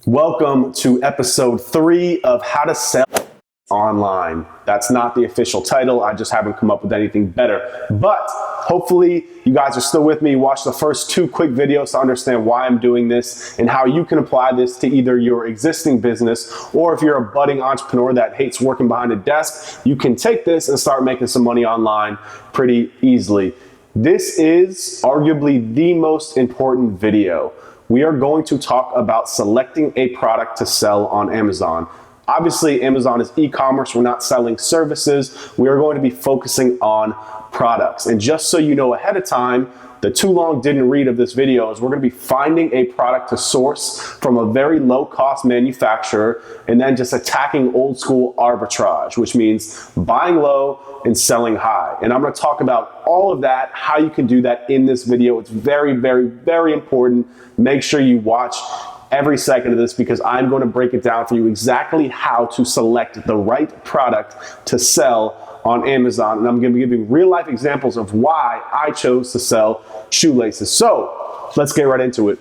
Welcome to episode 3 of How to Sell Online. That's not the official title. I just haven't come up with anything better. But hopefully you guys are still with me. Watch the first 2 quick videos to understand why I'm doing this and how you can apply this to either your existing business, or if you're a budding entrepreneur that hates working behind a desk, you can take this and start making some money online pretty easily. This is arguably the most important video. We are going to talk about selecting a product to sell on Amazon. Obviously, Amazon is e-commerce. We're not selling services. We are going to be focusing on products. And just so you know ahead of time, the too long didn't read of this video is we're going to be finding a product to source from a very low cost manufacturer and then just attacking old school arbitrage, which means buying low and selling high. And I'm going to talk about all of that, how you can do that in this video. It's very, very, very important. Make sure you watch every second of this because I'm going to break it down for you exactly how to select the right product to sell on Amazon. And I'm going to be giving real life examples of why I chose to sell shoelaces. So let's get right into it.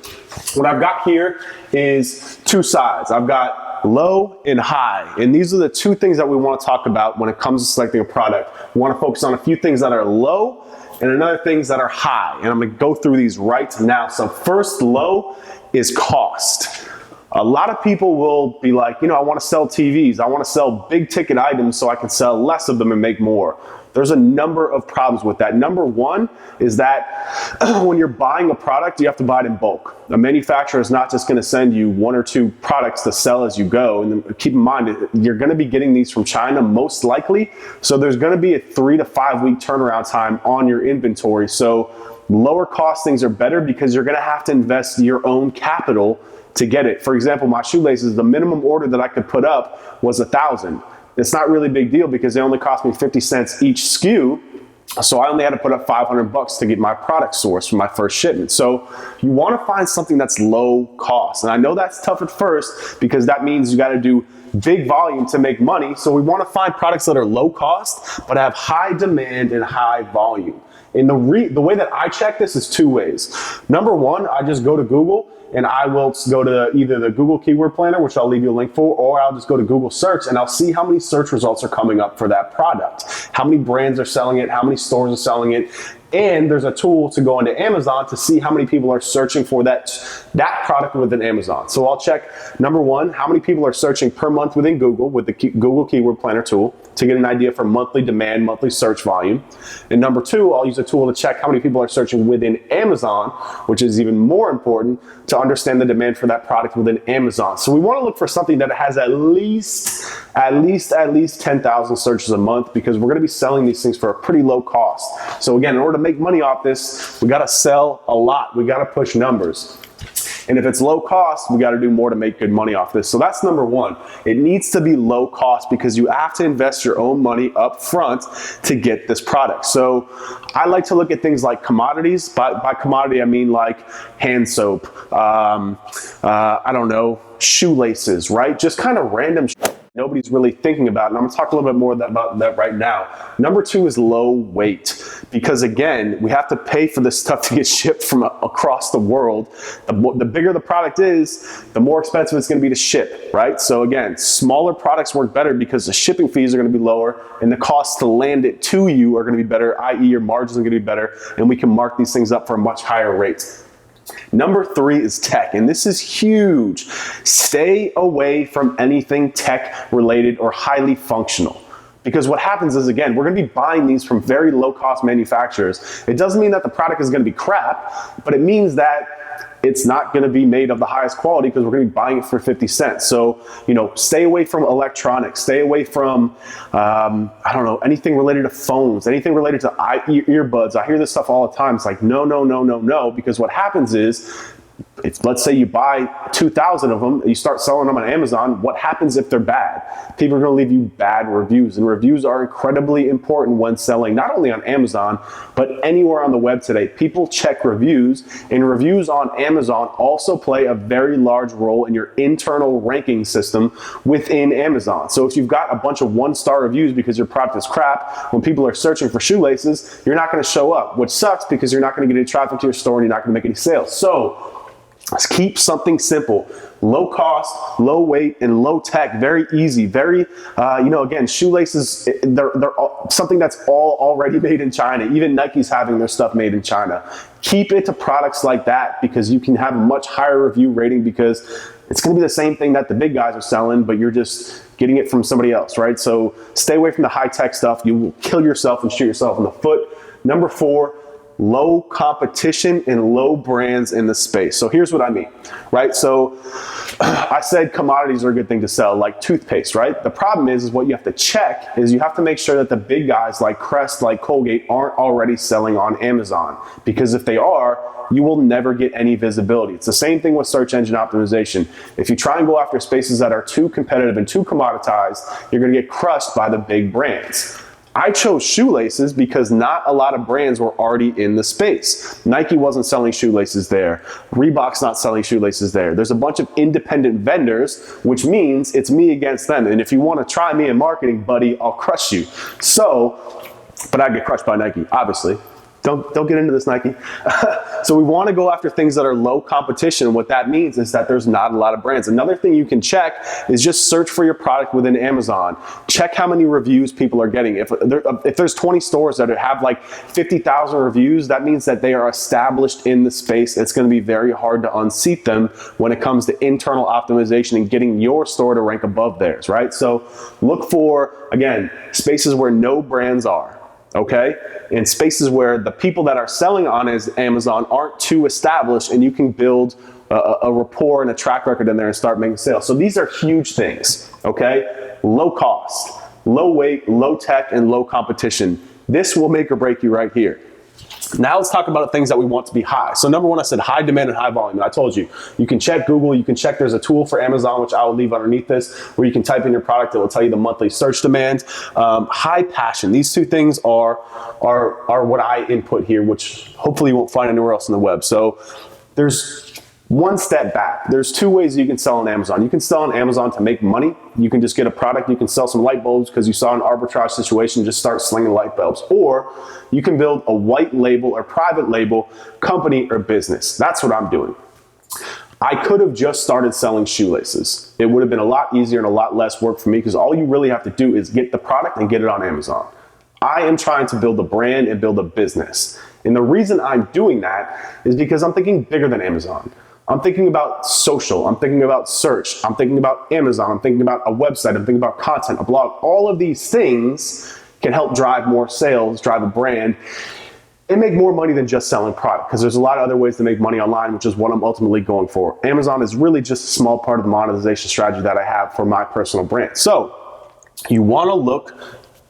What I've got here is 2 sides. I've got low and high. And these are the 2 things that we want to talk about when it comes to selecting a product. We want to focus on a few things that are low and another things that are high. And I'm going to go through these right now. So first, low is cost. A lot of people will be like, I want to sell TVs. I want to sell big ticket items so I can sell less of them and make more. There's a number of problems with that. Number one is that when you're buying a product, you have to buy it in bulk. A manufacturer is not just going to send you 1 or 2 products to sell as you go. And keep in mind, you're going to be getting these from China most likely. So there's going to be a 3 to 5 week turnaround time on your inventory. So lower cost things are better because you're going to have to invest your own capital to get it. For example, my shoelaces, the minimum order that I could put up was 1,000. It's not really a big deal because they only cost me 50 cents each SKU. So I only had to put up $500 to get my product sourced for my first shipment. So you want to find something that's low cost. And I know that's tough at first because that means you got to do big volume to make money. So we want to find products that are low cost, but have high demand and high volume. And the way that I check this is 2 ways. Number one, I just go to Google and I will go to either the Google Keyword Planner, which I'll leave you a link for, or I'll just go to Google Search and I'll see how many search results are coming up for that product, how many brands are selling it, how many stores are selling it. And there's a tool to go into Amazon to see how many people are searching for that product within Amazon. So I'll check, number one, how many people are searching per month within Google with the Google Keyword Planner tool to get an idea for monthly demand, monthly search volume. And number 2, I'll use a tool to check how many people are searching within Amazon, which is even more important to understand the demand for that product within Amazon. So we want to look for something that has at least 10,000 searches a month because we're going to be selling these things for a pretty low cost. So again, in order to make money off this, we got to sell a lot. We got to push numbers. And if it's low cost, we got to do more to make good money off this. So that's number one. It needs to be low cost because you have to invest your own money up front to get this product. So I like to look at things like commodities. By commodity, I mean like hand soap, I don't know, shoelaces, right? Just kind of random nobody's really thinking about. And I'm gonna talk a little bit more about that right now. Number 2 is low weight. Because again, we have to pay for this stuff to get shipped from across the world. The bigger the product is, the more expensive it's gonna be to ship, right? So again, smaller products work better because the shipping fees are gonna be lower and the cost to land it to you are gonna be better, i.e. your margins are gonna be better, and we can mark these things up for a much higher rate. Number 3 is tech, and this is huge. Stay away from anything tech related or highly functional. Because what happens is, again, we're going to be buying these from very low cost manufacturers. It doesn't mean that the product is going to be crap, but it means that it's not going to be made of the highest quality because we're going to be buying it for 50 cents. So, stay away from electronics, stay away from, I don't know, anything related to phones, anything related to earbuds. I hear this stuff all the time. It's like, no, because what happens is, let's say you buy 2,000 of them, you start selling them on Amazon. What happens if they're bad? People are going to leave you bad reviews, and reviews are incredibly important when selling, not only on Amazon, but anywhere on the web today. People check reviews, and reviews on Amazon also play a very large role in your internal ranking system within Amazon. So if you've got a bunch of 1-star reviews because your product is crap, when people are searching for shoelaces, you're not going to show up, which sucks because you're not going to get any traffic to your store and you're not going to make any sales. So Let's keep something simple, low cost, low weight, and low tech, very easy, very, again, shoelaces, they're something that's all already made in China. Even Nike's having their stuff made in China. Keep it to products like that because you can have a much higher review rating because it's gonna be the same thing that the big guys are selling, but you're just getting it from somebody else, right? So stay away from the high tech stuff. You will kill yourself and shoot yourself in the foot. Number 4, low competition and low brands in the space. So here's what I mean, right? So I said commodities are a good thing to sell, like toothpaste, right? The problem is what you have to check is you have to make sure that the big guys like Crest, like Colgate aren't already selling on Amazon, because if they are, you will never get any visibility. It's the same thing with search engine optimization. If you try and go after spaces that are too competitive and too commoditized, you're gonna get crushed by the big brands. I chose shoelaces because not a lot of brands were already in the space. Nike wasn't selling shoelaces there. Reebok's not selling shoelaces there. There's a bunch of independent vendors, which means it's me against them. And if you want to try me in marketing, buddy, I'll crush you. But I get crushed by Nike, obviously. Don't get into this, Nike. So we want to go after things that are low competition. What that means is that there's not a lot of brands. Another thing you can check is just search for your product within Amazon. Check how many reviews people are getting. If there's 20 stores that have like 50,000 reviews, that means that they are established in the space. It's going to be very hard to unseat them when it comes to internal optimization and getting your store to rank above theirs, right? So look for, again, spaces where no brands are. Okay, in spaces where the people that are selling on Amazon aren't too established, and you can build a rapport and a track record in there and start making sales. So these are huge things, okay? Low cost, low weight, low tech, and low competition. This will make or break you right here. Now let's talk about the things that we want to be high. So number 1, I said high demand and high volume. And I told you, you can check Google, you can check, there's a tool for Amazon, which I will leave underneath this, where you can type in your product, it will tell you the monthly search demand. High passion, these two things are what I input here, which hopefully you won't find anywhere else on the web. So there's one step back. There's 2 ways you can sell on Amazon. You can sell on Amazon to make money. You can just get a product. You can sell some light bulbs because you saw an arbitrage situation, just start slinging light bulbs. Or you can build a white label or private label company or business. That's what I'm doing. I could have just started selling shoelaces. It would have been a lot easier and a lot less work for me because all you really have to do is get the product and get it on Amazon. I am trying to build a brand and build a business. And the reason I'm doing that is because I'm thinking bigger than Amazon. I'm thinking about social, I'm thinking about search, I'm thinking about Amazon, I'm thinking about a website, I'm thinking about content, a blog. All of these things can help drive more sales, drive a brand, and make more money than just selling product, because there's a lot of other ways to make money online, which is what I'm ultimately going for. Amazon is really just a small part of the monetization strategy that I have for my personal brand. So you want to look,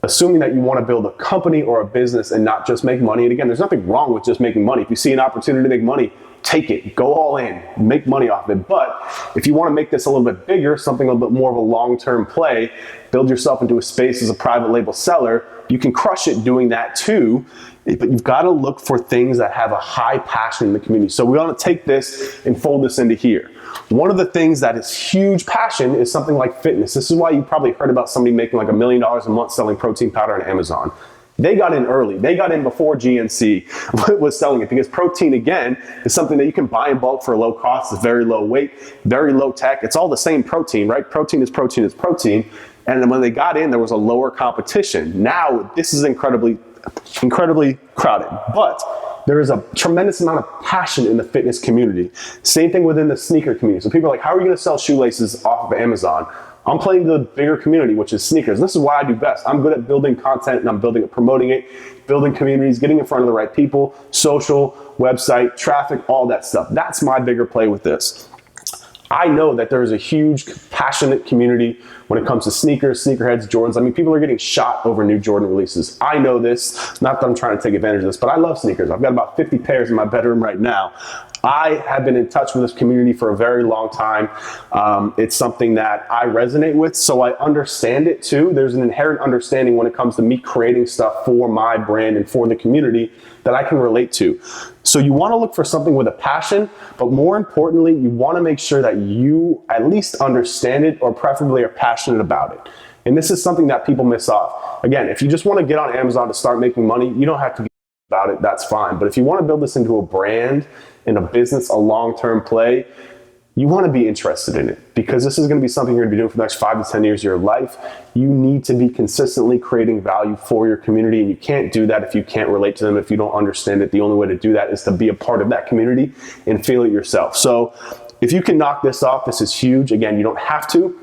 assuming that you want to build a company or a business and not just make money. And again, there's nothing wrong with just making money. If you see an opportunity to make money, take it, go all in, make money off it. But if you want to make this a little bit bigger, something a little bit more of a long-term play, build yourself into a space as a private label seller, you can crush it doing that too. But you've got to look for things that have a high passion in the community. So we want to take this and fold this into here. One of the things that is huge passion is something like fitness. This is why you probably heard about somebody making like $1 million a month selling protein powder on Amazon. They got in early. They got in before GNC was selling it, because protein, again, is something that you can buy in bulk for a low cost. It's very low weight, very low tech. It's all the same protein, right? Protein is protein is protein. And then when they got in, there was a lower competition. Now, this is incredibly crowded, but there is a tremendous amount of passion in the fitness community. Same thing within the sneaker community. So people are like, how are you gonna sell shoelaces off of Amazon? I'm playing the bigger community, which is sneakers. This is why I do best. I'm good at building content, and I'm building it, promoting it, building communities, getting in front of the right people, social, website, traffic, all that stuff. That's my bigger play with this. I know that there is a huge, passionate community when it comes to sneakers, sneakerheads, Jordans. I mean, people are getting shot over new Jordan releases. I know this, not that I'm trying to take advantage of this, but I love sneakers. I've got about 50 pairs in my bedroom right now. I have been in touch with this community for a very long time. It's something that I resonate with, so I understand it too. There's an inherent understanding when it comes to me creating stuff for my brand and for the community that I can relate to. So you want to look for something with a passion, but more importantly, you want to make sure that you at least understand it, or preferably are passionate about it. And this is something that people miss off. Again, if you just want to get on Amazon to start making money, you don't have to be about it, that's fine. But if you want to build this into a brand and a business, a long-term play, you want to be interested in it, because this is going to be something you're going to be doing for the next 5 to 10 years of your life. You need to be consistently creating value for your community, and you can't do that if you can't relate to them, if you don't understand it. The only way to do that is to be a part of that community and feel it yourself. So if you can knock this off, this is huge. Again, you don't have to,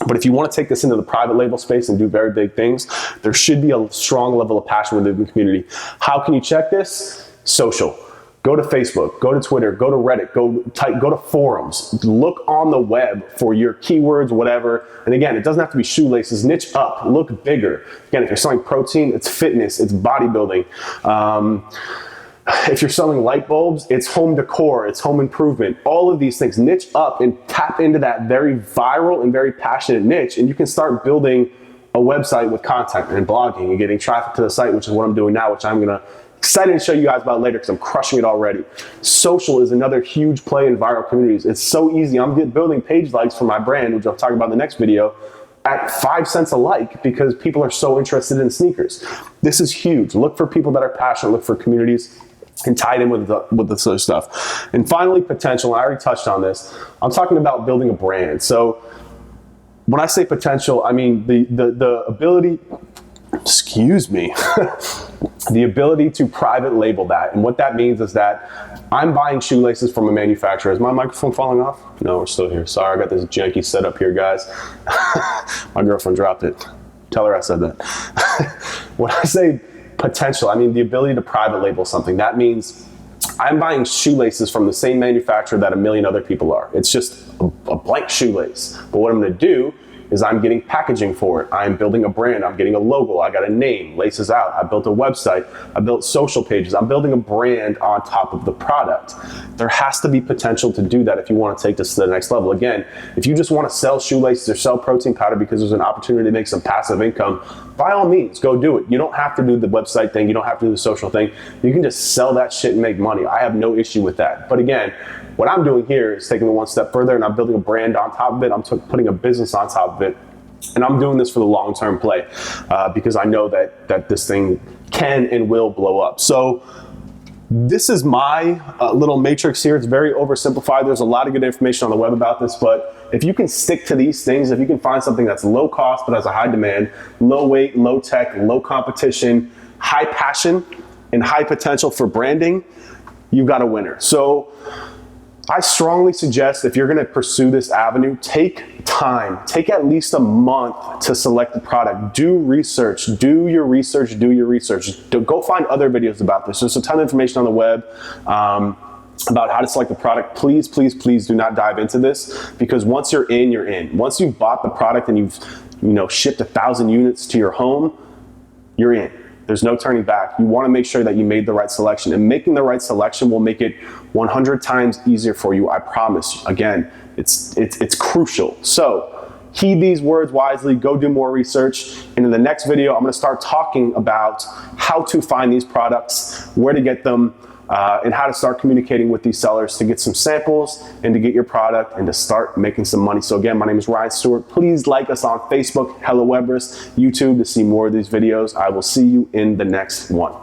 but if you want to take this into the private label space and do very big things, there should be a strong level of passion within the community. How can you check this? Social. Go to Facebook, go to Twitter, go to Reddit, go to forums, look on the web for your keywords, whatever. And again, it doesn't have to be shoelaces. Niche up, look bigger. Again, if you're selling protein, it's fitness, it's bodybuilding. If you're selling light bulbs, it's home decor, it's home improvement. All of these things, niche up and tap into that very viral and very passionate niche, and you can start building a website with content and blogging and getting traffic to the site, which is what I'm doing now, which I'm excited to show you guys about later because I'm crushing it already. Social is another huge play in viral communities. It's so easy. I'm building page likes for my brand, which I'll talk about in the next video, at 5 cents a like, because people are so interested in sneakers. This is huge. Look for people that are passionate, look for communities, and tie it in with this other stuff. And finally, potential. I already touched on this. I'm talking about building a brand. So when I say potential, I mean the ability, excuse me, the ability to private label that. And what that means is that I'm buying shoelaces from a manufacturer. Is my microphone falling off? No, we're still here. Sorry, I got this janky setup here, guys. My girlfriend dropped it. Tell her I said that. When I say potential, I mean the ability to private label something. That means I'm buying shoelaces from the same manufacturer that a million other people are. It's just a blank shoelace. But what I'm going to do is I'm getting packaging for it. I'm building a brand. I'm getting a logo. I got a name, Laces Out. I built a website. I built social pages. I'm building a brand on top of the product. There has to be potential to do that if you want to take this to the next level. Again, if you just want to sell shoelaces or sell protein powder because there's an opportunity to make some passive income, by all means, go do it. You don't have to do the website thing. You don't have to do the social thing. You can just sell that shit and make money. I have no issue with that. But again, what I'm doing here is taking it one step further, and I'm building a brand on top of it. I'm putting a business on top of it. And I'm doing this for the long-term play because I know that this thing can and will blow up. So this is my little matrix here. It's very oversimplified. There's a lot of good information on the web about this, but if you can stick to these things, if you can find something that's low cost but has a high demand, low weight, low tech, low competition, high passion, and high potential for branding, you've got a winner. So I strongly suggest if you're going to pursue this avenue, take time, take at least a month to select the product. Do research, do your research. Go find other videos about this. There's a ton of information on the web about how to select the product. Please, please, please do not dive into this, because once you're in, you're in. Once you've bought the product and you've shipped 1,000 units to your home, you're in. There's no turning back. You want to make sure that you made the right selection, and making the right selection will make it 100 times easier for you. I promise. Again, it's crucial. So heed these words wisely, go do more research. And in the next video, I'm going to start talking about how to find these products, where to get them, and how to start communicating with these sellers to get some samples and to get your product and to start making some money. So again, my name is Ryan Stewart. Please like us on Facebook, Hello Webbers, YouTube to see more of these videos. I will see you in the next one.